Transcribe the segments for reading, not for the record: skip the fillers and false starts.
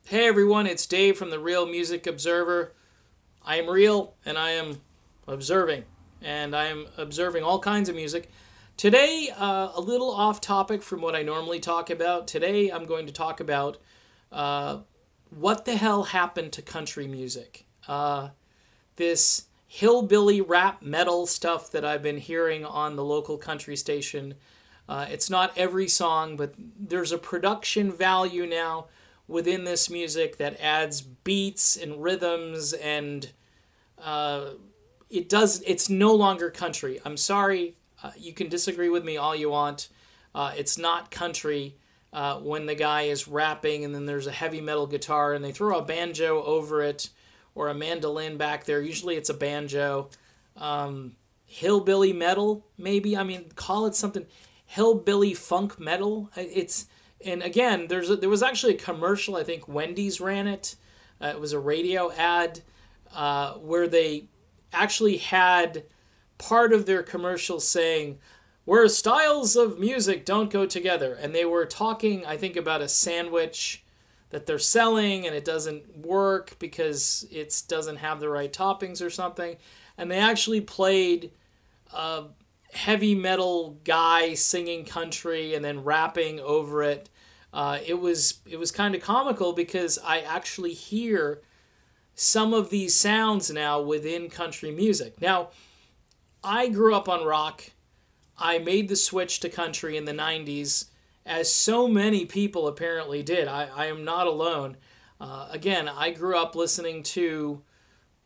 Hey everyone, it's Dave from the Real Music Observer. I am real and I am observing, and I am observing all kinds of music. Today, a little off topic from what I normally talk about. Today, I'm going to talk about uh, what the hell happened to country music. This hillbilly rap metal stuff that I've been hearing on the local country station. It's not every song, but there's a production value now within this music that adds beats and rhythms, and uh, it's no longer country. I'm sorry, you can disagree with me all you want. It's not country when the guy is rapping and then there's a heavy metal guitar and they throw a banjo over it or a mandolin back there. Usually it's a banjo. Hillbilly metal, maybe. I mean, call it something. Hillbilly funk metal. And again, there was actually a commercial. I think Wendy's ran it. It was a radio ad where they actually had part of their commercial saying, "Where styles of music don't go together," and they were talking, I think, about a sandwich that they're selling and it doesn't work because it doesn't have the right toppings or something. And they actually played a heavy metal guy singing country and then rapping over it. It was kind of comical because I actually hear some of these sounds now within country music. Now, I grew up on rock. I made the switch to country in the 90s, as so many people apparently did. I am not alone. Again, I grew up listening to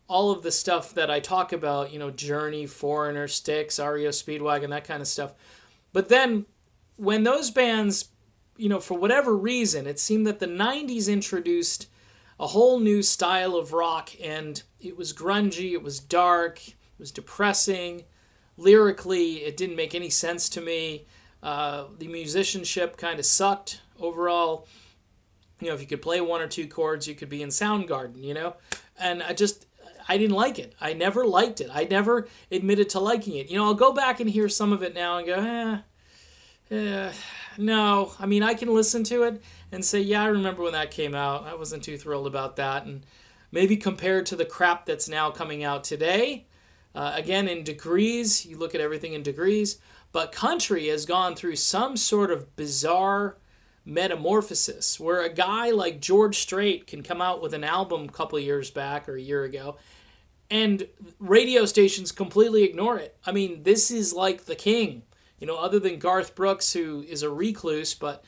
all of the stuff that I talk about, Journey, Foreigner, Styx, REO Speedwagon, that kind of stuff. But then when those bands, for whatever reason, it seemed that the 90s introduced a whole new style of rock, and it was grungy, it was dark, it was depressing. Lyrically, it didn't make any sense to me. The musicianship kind of sucked overall. If you could play one or two chords, you could be in Soundgarden. And I didn't like it. I never liked it. I never admitted to liking it. I'll go back and hear some of it now and go, no. I mean, I can listen to it and say, yeah, I remember when that came out. I wasn't too thrilled about that. And maybe compared to the crap that's now coming out today, again, in degrees, you look at everything in degrees, but country has gone through some sort of bizarre metamorphosis where a guy like George Strait can come out with an album a couple of years back or a year ago and radio stations completely ignore it. I mean, this is like the king, other than Garth Brooks, who is a recluse, but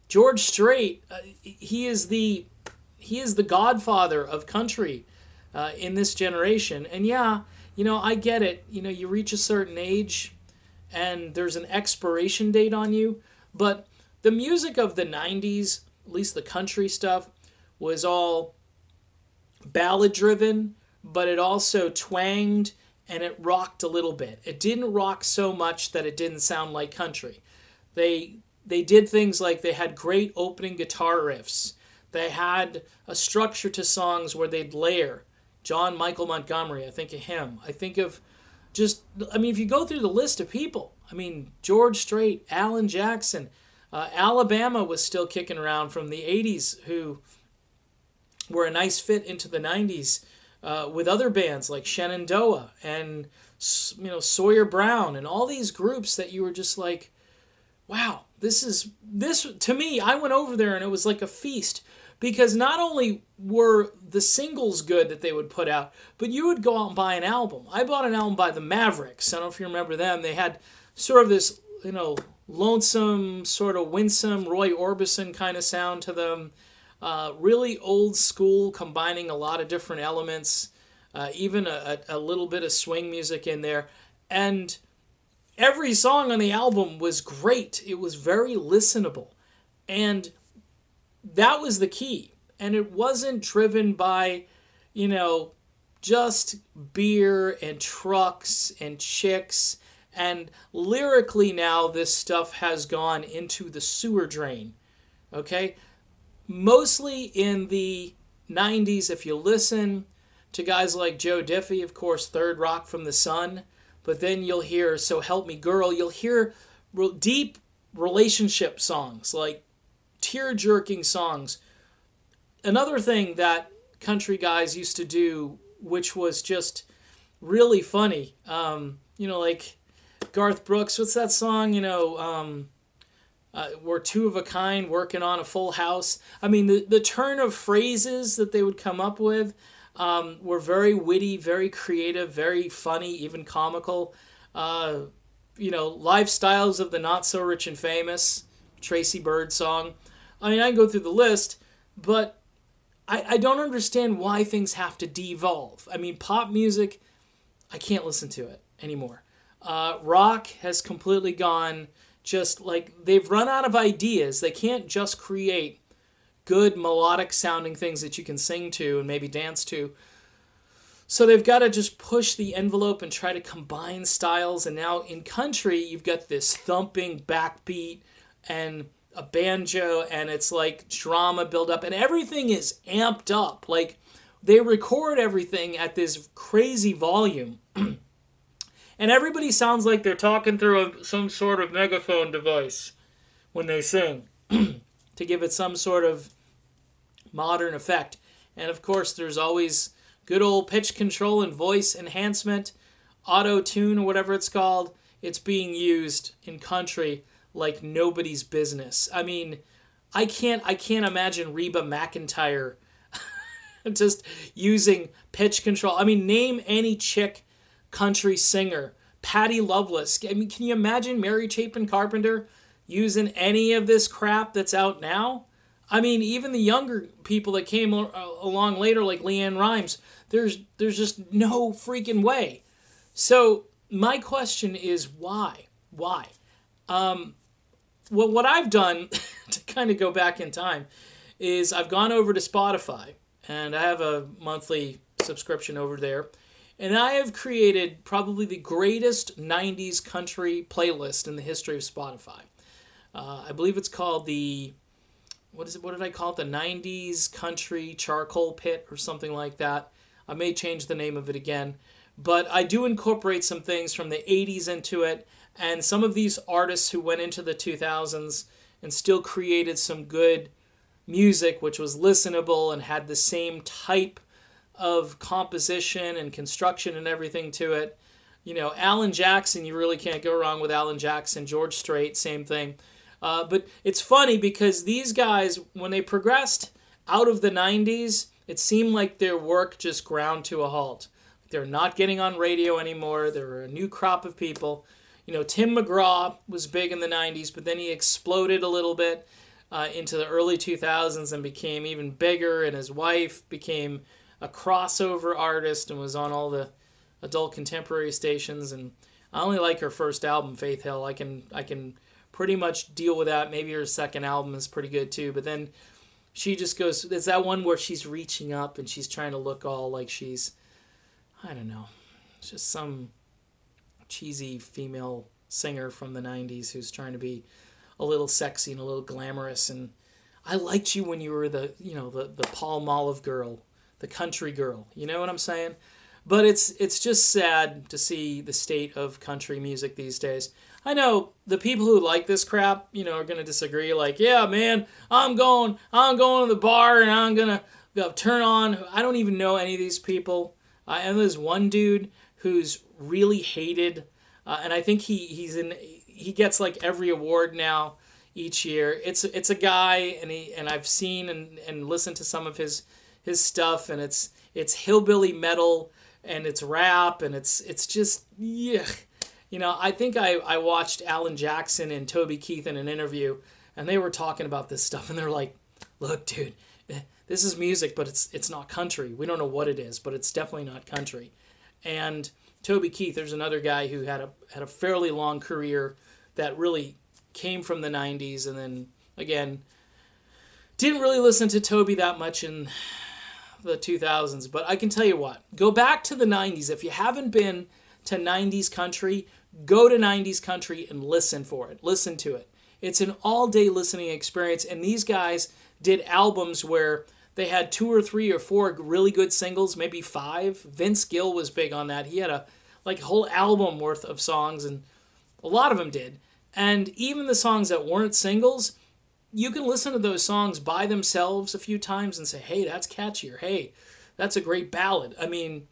George Strait, he is the godfather of country in this generation. And yeah, I get it. You reach a certain age and there's an expiration date on you, but the music of the 90s, at least the country stuff, was all ballad driven, but it also twanged and it rocked a little bit. It didn't rock so much that it didn't sound like country. They did things like they had great opening guitar riffs. They had a structure to songs where they'd layer. John Michael Montgomery, I think of him. I think of if you go through the list of people, George Strait, Alan Jackson, Alabama was still kicking around from the 80s, who were a nice fit into the 90s with other bands like Shenandoah and Sawyer Brown and all these groups that you were just like, wow, this to me. I went over there and it was like a feast because not only were the singles good that they would put out, but you would go out and buy an album. I bought an album by the Mavericks. I don't know if you remember them. They had sort of this lonesome, sort of winsome Roy Orbison kind of sound to them. Really old school, combining a lot of different elements, even a little bit of swing music in there. And every song on the album was great. It was very listenable. And that was the key. And it wasn't driven by, just beer and trucks and chicks. And lyrically now, this stuff has gone into the sewer drain. Okay? Mostly in the 90s, if you listen to guys like Joe Diffie, of course, Third Rock from the Sun, but then you'll hear So Help Me Girl, you'll hear deep relationship songs, like tear-jerking songs another thing that country guys used to do, which was just really funny, like Garth Brooks, what's that song? We're two of a kind working on a full house. I mean, the turn of phrases that they would come up with were very witty, very creative, very funny, even comical. Lifestyles of the Not So Rich and Famous, Tracy Bird song. I mean, I can go through the list, but I don't understand why things have to devolve. I mean, pop music, I can't listen to it anymore. Rock has completely gone, just like they've run out of ideas. They can't just create good melodic sounding things that you can sing to and maybe dance to. So they've got to just push the envelope and try to combine styles. And now in country, you've got this thumping backbeat and a banjo, and it's like drama build up, and everything is amped up. Like they record everything at this crazy volume. And everybody sounds like they're talking through some sort of megaphone device when they sing to give it some sort of modern effect. And of course, there's always good old pitch control and voice enhancement, auto-tune or whatever it's called. It's being used in country like nobody's business. I mean, I can't imagine Reba McEntire just using pitch control. I mean, name any chick country singer. Patty Loveless. I mean, can you imagine Mary Chapin Carpenter using any of this crap that's out now? I mean, even the younger people that came along later, like Leanne Rimes, there's just no freaking way. So my question is why? Why? Well, what I've done to kind of go back in time is I've gone over to Spotify, and I have a monthly subscription over there. And I have created probably the greatest 90s country playlist in the history of Spotify. I believe it's called what did I call it? The 90s Country Charcoal Pit or something like that. I may change the name of it again. But I do incorporate some things from the 80s into it, and some of these artists who went into the 2000s and still created some good music, which was listenable and had the same type of composition and construction and everything to it. Alan Jackson, you really can't go wrong with Alan Jackson. George Strait, same thing. But it's funny because these guys, when they progressed out of the 90s, it seemed like their work just ground to a halt. They're not getting on radio anymore. There were a new crop of people. Tim McGraw was big in the 90s, but then he exploded a little bit into the early 2000s and became even bigger, and his wife became a crossover artist and was on all the adult contemporary stations. And I only like her first album, Faith Hill. I can pretty much deal with that. Maybe her second album is pretty good too. But then she just goes, there's that one where she's reaching up and she's trying to look all like she's, I don't know, it's just some cheesy female singer from the 90s who's trying to be a little sexy and a little glamorous. And I liked you when you were the Palm Olive girl, the country girl. You know what I'm saying? But it's just sad to see the state of country music these days. I know the people who like this crap, are going to disagree. Like, yeah, man, I'm going to the bar and I'm going to turn on. I don't even know any of these people. And there's one dude who's really hated, and I think he gets like every award now each year. It's a guy, and I've seen and listened to some of his stuff, and it's hillbilly metal and it's rap, and it's just, yeah. I think I watched Alan Jackson and Toby Keith in an interview, and they were talking about this stuff, and they're like, look, dude, this is music, but it's not country. We don't know what it is, but it's definitely not country. And Toby Keith, there's another guy who had a fairly long career that really came from the 90s, and then, again, didn't really listen to Toby that much in the 2000s. But I can tell you what, go back to the 90s. If you haven't been to 90s country, go to 90s country and listen for it. Listen to it. It's an all-day listening experience, and these guys did albums where they had 2 or 3 or 4 really good singles, maybe 5. Vince Gill was big on that. He had a whole album worth of songs, and a lot of them did. And even the songs that weren't singles, you can listen to those songs by themselves a few times and say, hey, that's catchy, or hey, that's a great ballad. I mean,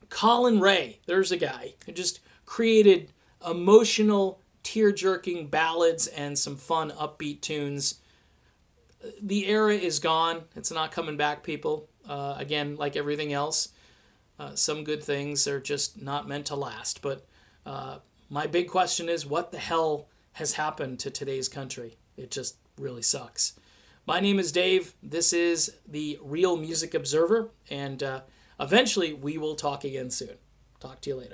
Colin Ray, there's a guy who just created emotional, tear-jerking ballads and some fun, upbeat tunes. The era is gone. It's not coming back, people. Again, like everything else, some good things are just not meant to last. But my big question is, what the hell has happened to today's country? It just really sucks. My name is Dave. This is the Real Music Observer, and eventually we will talk again soon. Talk to you later.